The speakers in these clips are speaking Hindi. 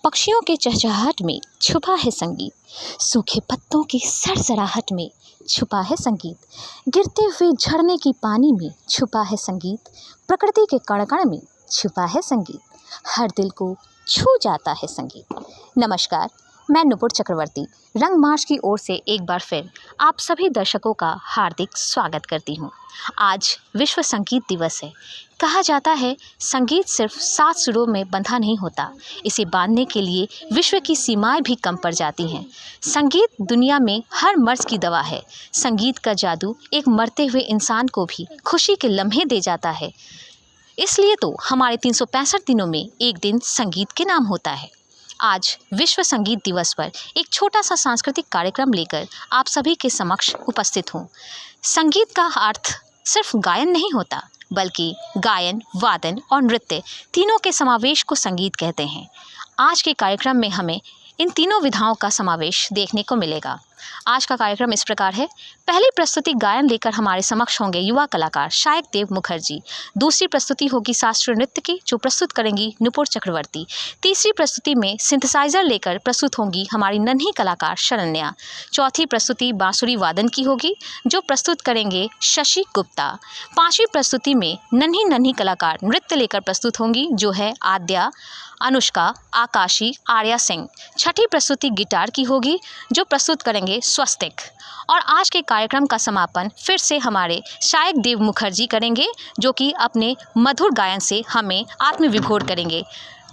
पक्षियों के चहचहाहट में छुपा है संगीत, सूखे पत्तों की सरसराहट में छुपा है संगीत, गिरते हुए झरने की पानी में छुपा है संगीत, प्रकृति के कण कण में छुपा है संगीत, हर दिल को छू जाता है संगीत। नमस्कार, मैं नुपुर चक्रवर्ती रंग मार्च की ओर से एक बार फिर आप सभी दर्शकों का हार्दिक स्वागत करती हूँ। आज विश्व संगीत दिवस है। कहा जाता है संगीत सिर्फ 7 सुरों में बंधा नहीं होता, इसे बांधने के लिए विश्व की सीमाएं भी कम पड़ जाती हैं। संगीत दुनिया में हर मर्ज की दवा है। संगीत का जादू एक मरते हुए इंसान को भी खुशी के लम्हे दे जाता है। इसलिए तो हमारे 365 दिनों में एक दिन संगीत के नाम होता है। आज विश्व संगीत दिवस पर एक छोटा सा सांस्कृतिक कार्यक्रम लेकर आप सभी के समक्ष उपस्थित हूँ। संगीत का अर्थ सिर्फ गायन नहीं होता, बल्कि गायन, वादन और नृत्य तीनों के समावेश को संगीत कहते हैं। आज के कार्यक्रम में हमें इन तीनों विधाओं का समावेश देखने को मिलेगा। आज का कार्यक्रम इस प्रकार है। पहली प्रस्तुति गायन लेकर हमारे समक्ष होंगे युवा कलाकार शायक देव मुखर्जी। दूसरी प्रस्तुति होगी शास्त्रीय नृत्य की, जो प्रस्तुत करेंगी नुपुर चक्रवर्ती। तीसरी प्रस्तुति में सिंथेसाइजर लेकर प्रस्तुत होंगी हमारी नन्ही कलाकार शरण्या। चौथी प्रस्तुति बांसुरी वादन की होगी, जो प्रस्तुत करेंगे शशि गुप्ता। पांचवी प्रस्तुति में नन्ही नन्ही कलाकार नृत्य लेकर प्रस्तुत होंगी, जो है आद्या, अनुष्का, आकाशी, आर्या सिंह। छठी प्रस्तुति गिटार की होगी, जो प्रस्तुत करेंगे स्वस्तिक। और आज के कार्यक्रम का समापन फिर से हमारे शायक देव मुखर्जी करेंगे, जो कि अपने मधुर गायन से हमें आत्मविभोर करेंगे।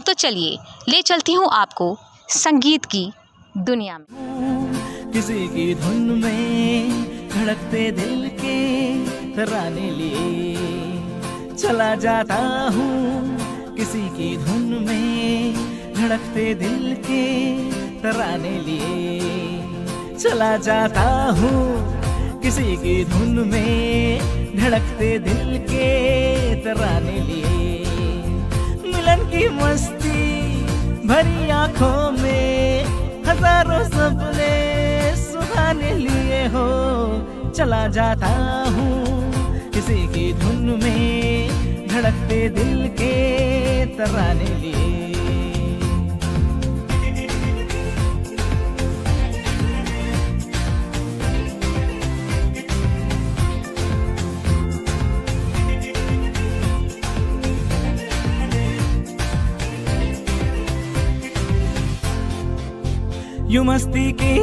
तो चलिए ले चलती हूँ आपको संगीत की दुनिया में। किसी की धुन में धड़कते दिल के तराने लिए चला जाता हूँ, किसी की धुन में धड़कते दिल के तराने लिए चला जाता हूँ, किसी की धुन में धड़कते दिल के तराने लिए। मिलन की मस्ती भरी आँखों में हजारों सपने सुहाने लिए हो, चला जाता हूँ, किसी की धुन में धड़कते दिल के तराने लिए। यूं मस्ती के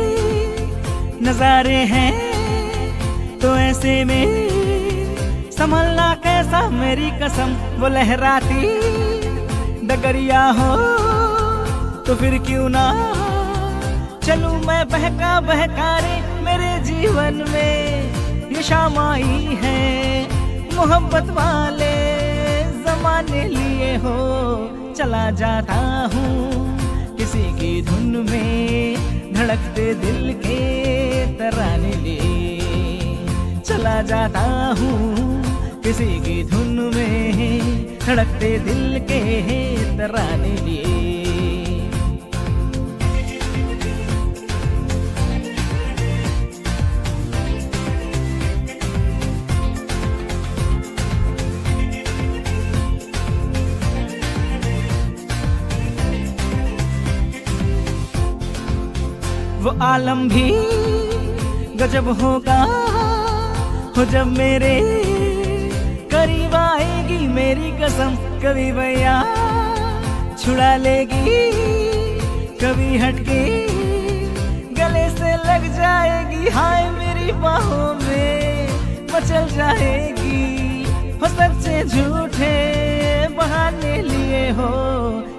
नजारे हैं तो ऐसे में संभलना कैसा, मेरी कसम वो लहराती डगरिया हो तो फिर क्यों ना चलूं मैं बहका बहका रे। मेरे जीवन में ये शाम आई है मोहब्बत वाले जमाने लिए हो, चला जाता हूँ, किसी की धुन में धड़कते दिल के तराने लिए चला जाता हूँ, किसी की धुन में धड़कते दिल के तराने लिए। वो आलम भी गजब होगा हो जब मेरे करीब आएगी, मेरी कसम कभी भैया छुड़ा लेगी, कभी हटके गले से लग जाएगी, हाय मेरी बाहों में मचल जाएगी। हो सच्चे झूठे बहाने लिए हो,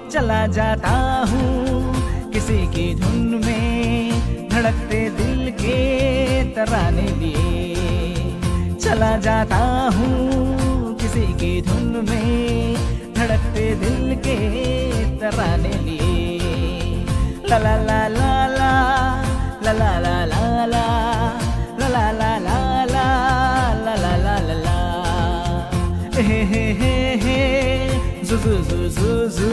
चला जाता हूँ, किसी की धुन में धड़कते दिल के तराने लिए चला जाता हूँ, किसी की धुन में धड़कते दिल के तराने लिए। ला ला ला ला ला ला ला ला ला ला ला ला ला ला ला ला ला ला ला हे हे हे हे जू जू जू जू जू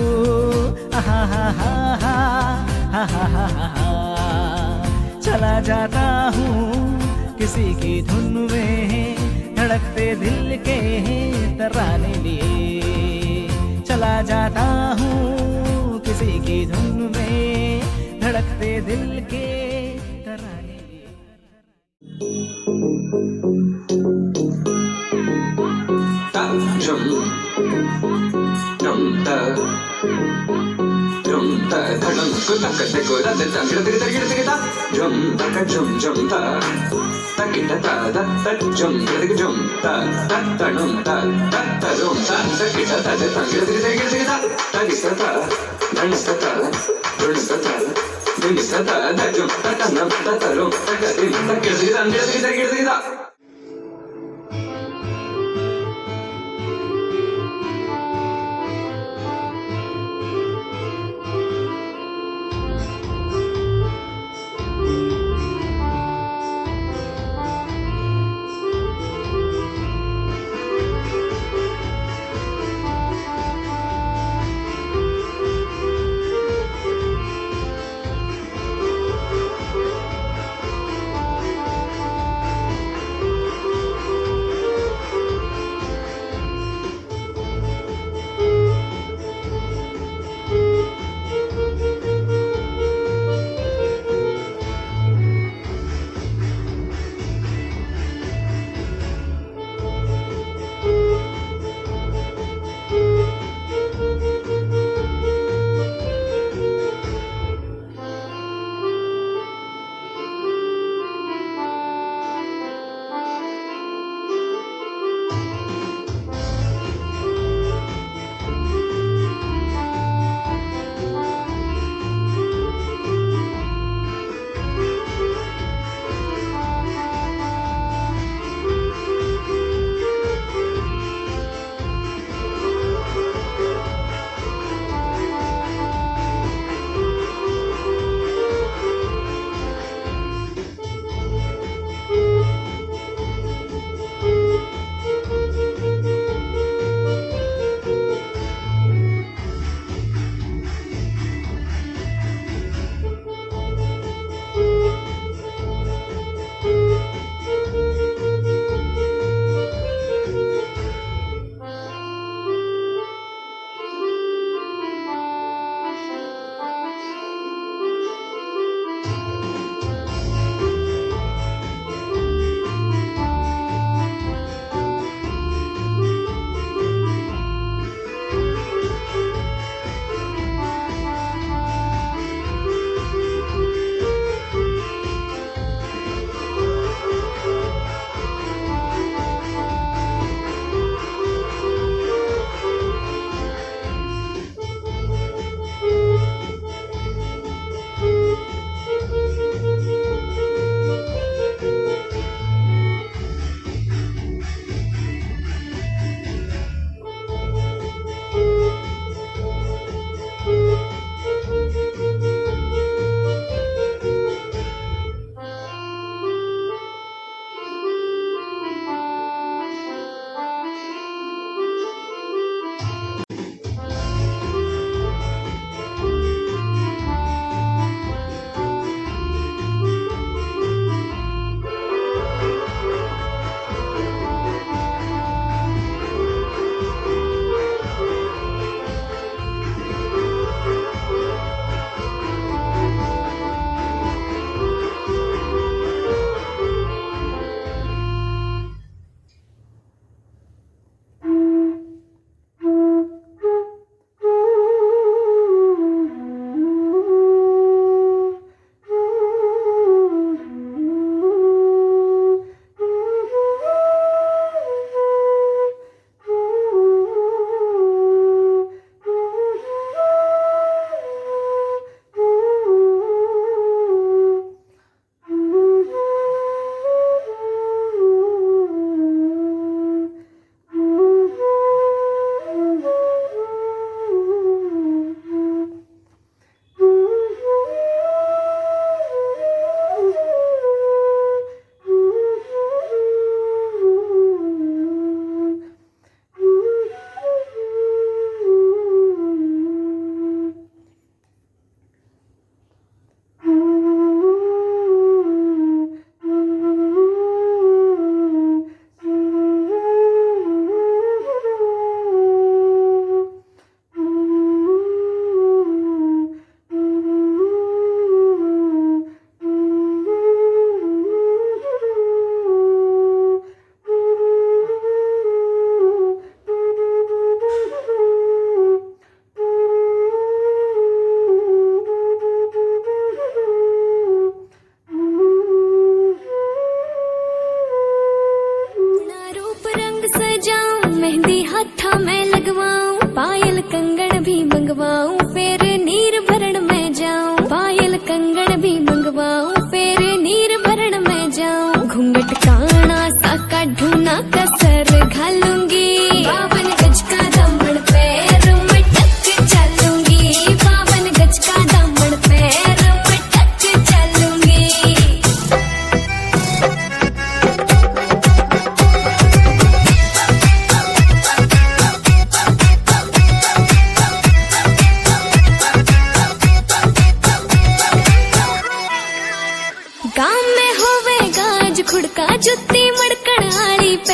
आहा हा हा हा हा हा हा। चला जाता हूँ, किसी की धुन में धड़कते दिल के तराने लिए चला जाता हूँ, किसी की धुन में धड़कते दिल के तराने। झुम झुम ता झुम ता धड़म को तक ते को दा ता गिड़ गिड़ गिड़ गिड़ ता झुम तक झुम झुम ता तक ता दा ता झुम गिड़ गिड़ झुम ता तड़म ता ता झुम ता तक ता ता गिड़ गिड़ गिड़ ता तक ता धन ता धन ता धन ता दा झुम ता नम ता तरुम तक गिड़ गिड़ गिड़ ता।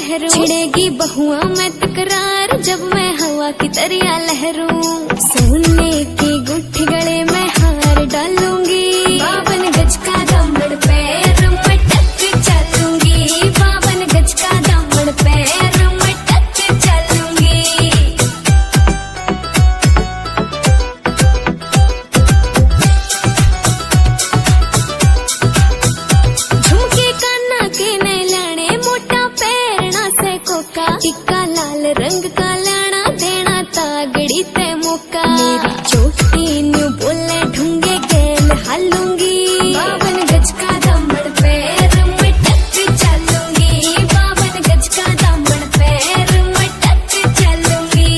ठहरूं, छिड़ेगी बहुआ मैं तकरार जब मैं हवा की तरिया लहरूं। सोने की गुट्ठी गले में हार डालूंगी, 52 गज का दामन पैर में टक चलूंगी, 52 गज का दामन पैर में टक चलूंगी। झुमके काना के नहीं लाने, मोटा पैरना से कोका, टिक्का लाल रंग का लाना देना तागड़ी ते मौका। मेरी चोटी न्यू बोले ढूंगे गेल हालूंगी, 52 गज का दामन पैर में टक चलूंगी, 52 गज का दामन पैर में टक चलूंगी।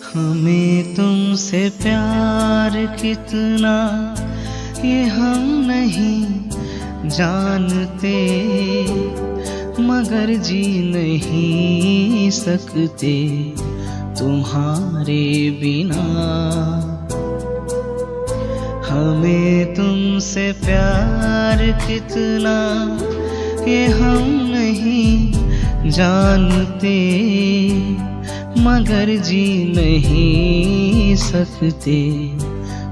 हमें तुमसे प्यार कितना ये हम नहीं जानते, मगर जी नहीं सकते तुम्हारे बिना। हमें तुमसे प्यार कितना ये हम नहीं जानते, मगर जी नहीं सकते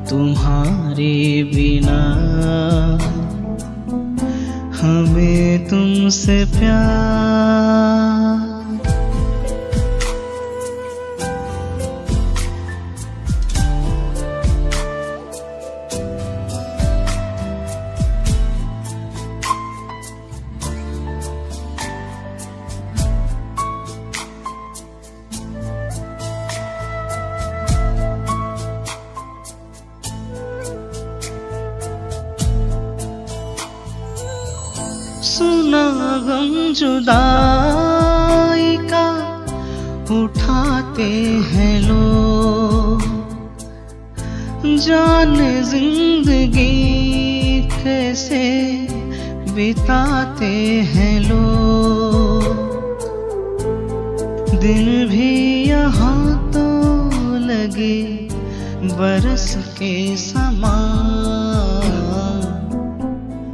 तुम्हारे बिना। हमें तुमसे प्यार सुना गम जुदाई का उठाते हैं लोग, जाने जिंदगी कैसे बिताते हैं लोग। दिन भी यहाँ तो लगे बरस के समान,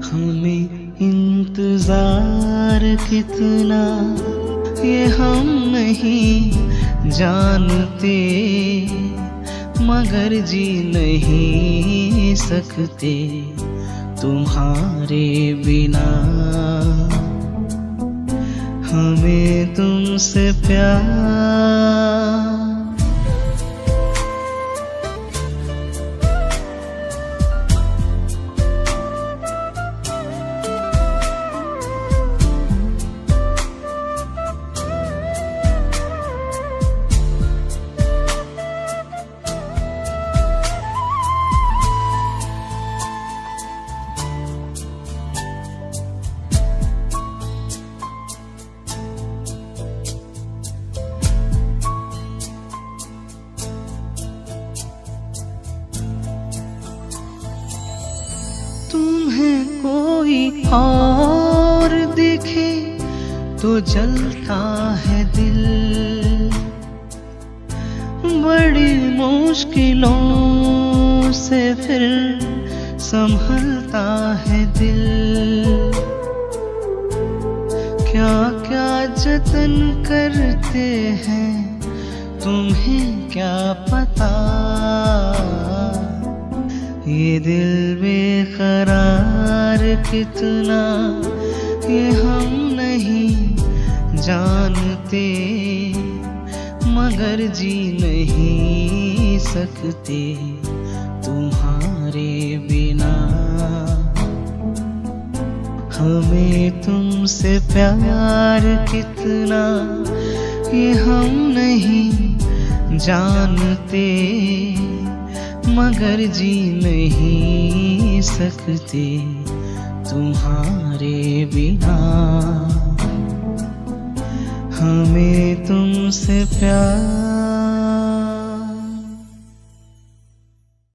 हमें इंतजार कितना ये हम नहीं जानते, मगर जी नहीं सकते तुम्हारे बिना। हमें तुमसे प्यार तुम्हें कोई और दिखे तो जलता है दिल, बड़ी मुश्किलों से फिर संभलता है दिल। क्या क्या जतन करते हैं तुम्हें क्या पता, ये दिल बेकरार कितना ये हम नहीं जानते, मगर जी नहीं सकते तुम्हारे बिना। हमें तुमसे प्यार कितना ये हम नहीं जानते, मगर जी नहीं सकते तुम्हारे बिना। हमें तुमसे प्यार